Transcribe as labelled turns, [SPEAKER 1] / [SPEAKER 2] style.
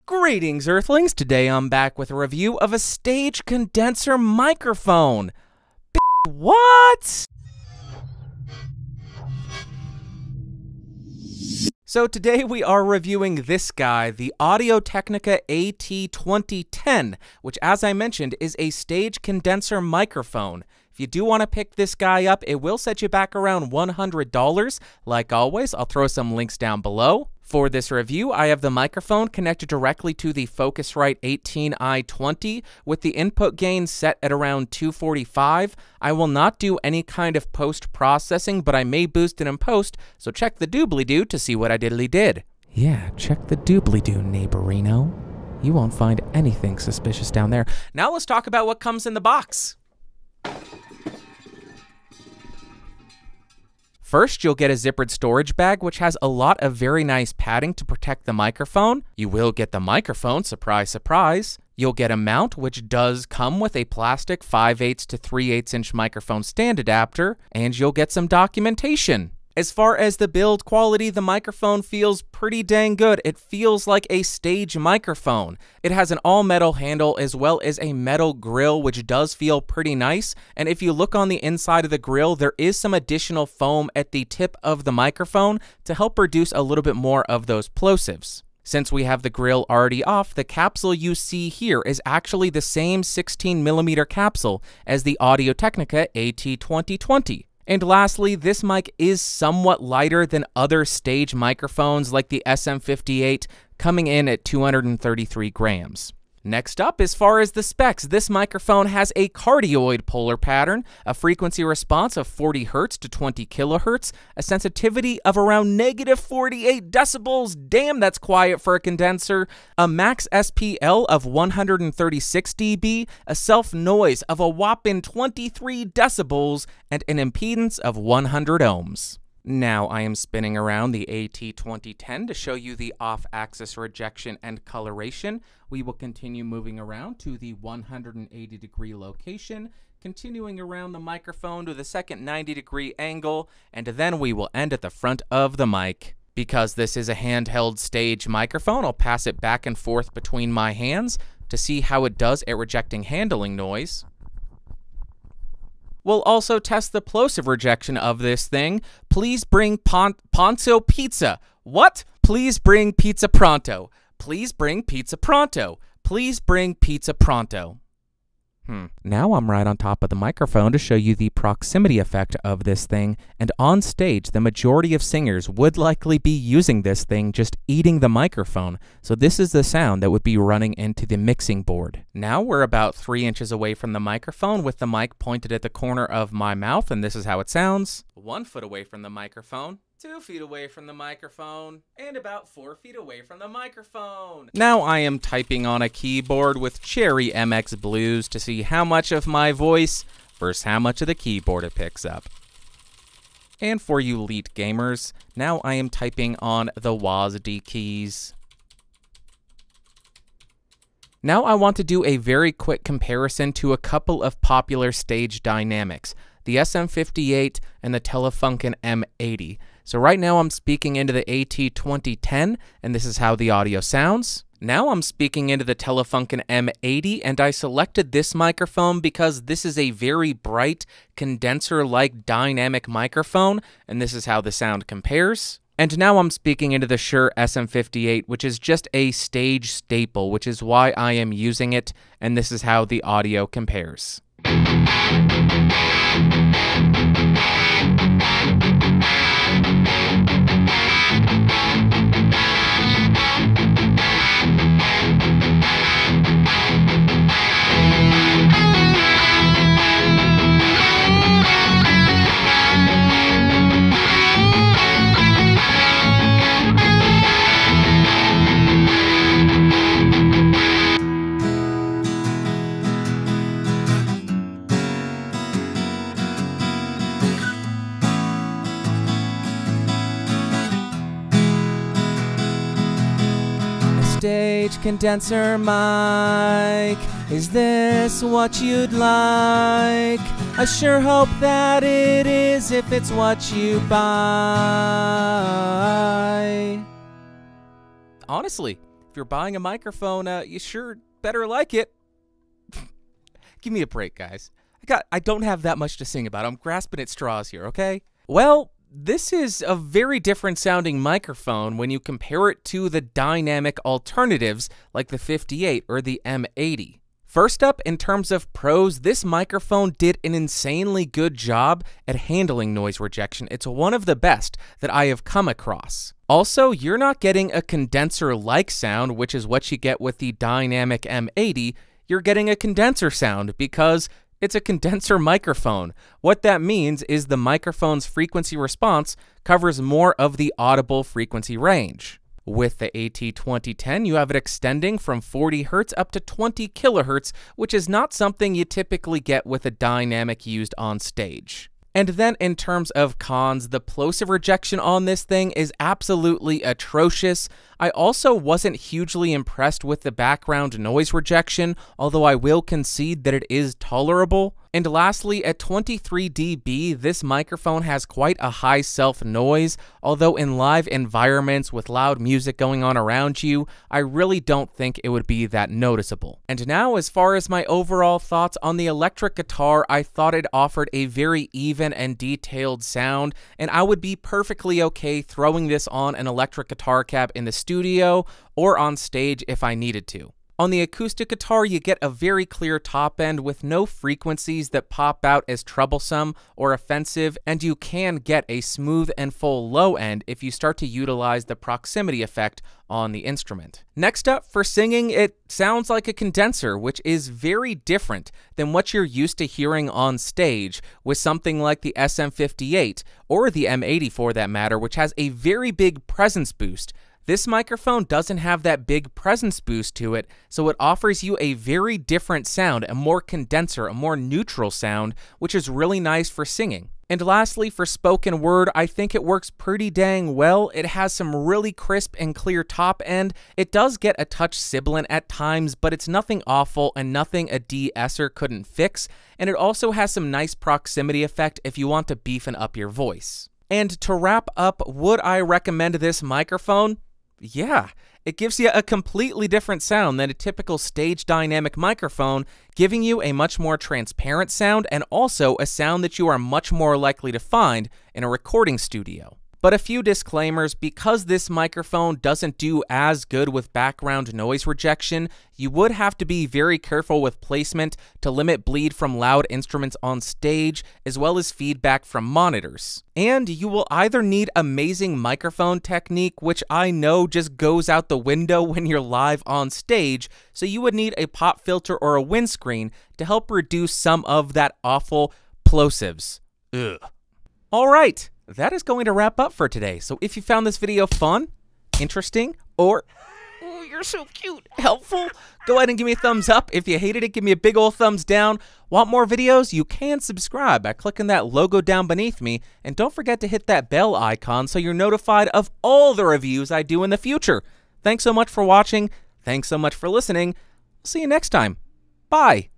[SPEAKER 1] Greetings, Earthlings! Today I'm back with a review of a stage condenser microphone. What? So today we are reviewing this guy, the Technica AT2010, which, as I mentioned, is a stage condenser microphone. If you do want to pick this guy up, it will set you back around $100. Like always, I'll throw some links down below. For this review, I have the microphone connected directly to the Focusrite 18i20 with the input gain set at around 245. I will not do any kind of post-processing, but I may boost it in post, so check the doobly-doo to see what I diddly did. Yeah, check the doobly-doo, neighborino. You won't find anything suspicious down there. Now let's talk about what comes in the box. First, you'll get a zippered storage bag, which has a lot of very nice padding to protect the microphone. You will get the microphone, surprise, surprise. You'll get a mount, which does come with a plastic 5/8 to 3/8 inch microphone stand adapter, and you'll get some documentation. As far as the build quality, the microphone feels pretty dang good. It feels like a stage microphone. It has an all-metal handle as well as a metal grill, which does feel pretty nice. And if you look on the inside of the grill, there is some additional foam at the tip of the microphone to help reduce a little bit more of those plosives. Since we have the grill already off, the capsule you see here is actually the same 16mm capsule as the Technica AT2020. And lastly, this mic is somewhat lighter than other stage microphones like the SM58, coming in at 233 grams. Next up, as far as the specs, this microphone has a cardioid polar pattern, a frequency response of 40 Hz to 20 kHz, a sensitivity of around -48 decibels, damn that's quiet for a condenser, a max SPL of 136 dB, a self-noise of a whopping 23 decibels, and an impedance of 100 ohms. Now I am spinning around the AT2010 to show you the off-axis rejection and coloration. We will continue moving around to the 180-degree location, continuing around the microphone to the second 90-degree angle, and then we will end at the front of the mic. Because this is a handheld stage microphone, I'll pass it back and forth between my hands to see how it does at rejecting handling noise. We'll also test the plosive rejection of this thing. Please bring Ponzo pizza. What? Please bring pizza pronto. Please bring pizza pronto. Please bring pizza pronto. Now I'm right on top of the microphone to show you the proximity effect of this thing, and on stage the majority of singers would likely be using this thing just eating the microphone, so this is the sound that would be running into the mixing board. Now we're about 3 inches away from the microphone with the mic pointed at the corner of my mouth, and this is how it sounds. 1 foot away from the microphone, 2 feet away from the microphone, and about 4 feet away from the microphone. Now I am typing on a keyboard with Cherry MX Blues to see how much of my voice versus how much of the keyboard it picks up. And for you elite gamers, now I am typing on the WASD keys. Now I want to do a very quick comparison to a couple of popular stage dynamics, the SM58 and the Telefunken M80. So right now I'm speaking into the AT2010, and this is how the audio sounds. Now I'm speaking into the Telefunken M80, and I selected this microphone because this is a very bright, condenser-like dynamic microphone, and this is how the sound compares. And now I'm speaking into the Shure SM58, which is just a stage staple, which is why I am using it, and this is how the audio compares. Stage condenser mic, is this what you'd like? I sure hope that it is if it's what you buy. Honestly, you're buying a microphone, you sure better like it. Give me a break, guys. I don't have that much to sing about. I'm grasping at straws here, okay? Well, this is a very different sounding microphone when you compare it to the dynamic alternatives like the 58 or the M80. First up, in terms of pros, this microphone did an insanely good job at handling noise rejection. It's one of the best that I have come across. Also, you're not getting a condenser-like sound, which is what you get with the dynamic M80. You're getting a condenser sound because it's a condenser microphone. What that means is the microphone's frequency response covers more of the audible frequency range. With the AT2010, you have it extending from 40 Hz up to 20 kHz, which is not something you typically get with a dynamic used on stage. And then in terms of cons, the plosive rejection on this thing is absolutely atrocious. I also wasn't hugely impressed with the background noise rejection, although I will concede that it is tolerable. And lastly, at 23 dB, this microphone has quite a high self-noise, although in live environments with loud music going on around you, I really don't think it would be that noticeable. And now, as far as my overall thoughts on the electric guitar, I thought it offered a very even and detailed sound, and I would be perfectly okay throwing this on an electric guitar cab in the studio or on stage if I needed to. On the acoustic guitar, you get a very clear top end with no frequencies that pop out as troublesome or offensive, and you can get a smooth and full low end if you start to utilize the proximity effect on the instrument. Next up, for singing, it sounds like a condenser, which is very different than what you're used to hearing on stage with something like the SM58 or the M80 for that matter, which has a very big presence boost. This microphone doesn't have that big presence boost to it, so it offers you a very different sound, a more condenser, a more neutral sound, which is really nice for singing. And lastly, for spoken word, I think it works pretty dang well. It has some really crisp and clear top end. It does get a touch sibilant at times, but it's nothing awful and nothing a de-esser couldn't fix. And it also has some nice proximity effect if you want to beefen up your voice. And to wrap up, would I recommend this microphone? Yeah, it gives you a completely different sound than a typical stage dynamic microphone, giving you a much more transparent sound and also a sound that you are much more likely to find in a recording studio. But a few disclaimers: because this microphone doesn't do as good with background noise rejection, you would have to be very careful with placement to limit bleed from loud instruments on stage, as well as feedback from monitors. And you will either need amazing microphone technique, which I know just goes out the window when you're live on stage, so you would need a pop filter or a windscreen to help reduce some of that awful plosives. Ugh. Alright, that is going to wrap up for today. So if you found this video fun, interesting, or oh, you're so cute, helpful, go ahead and give me a thumbs up. If you hated it, give me a big old thumbs down. Want more videos? You can subscribe by clicking that logo down beneath me, and don't forget to hit that bell icon so you're notified of all the reviews I do in the future. Thanks so much for watching. Thanks so much for listening. I'll see you next time. Bye.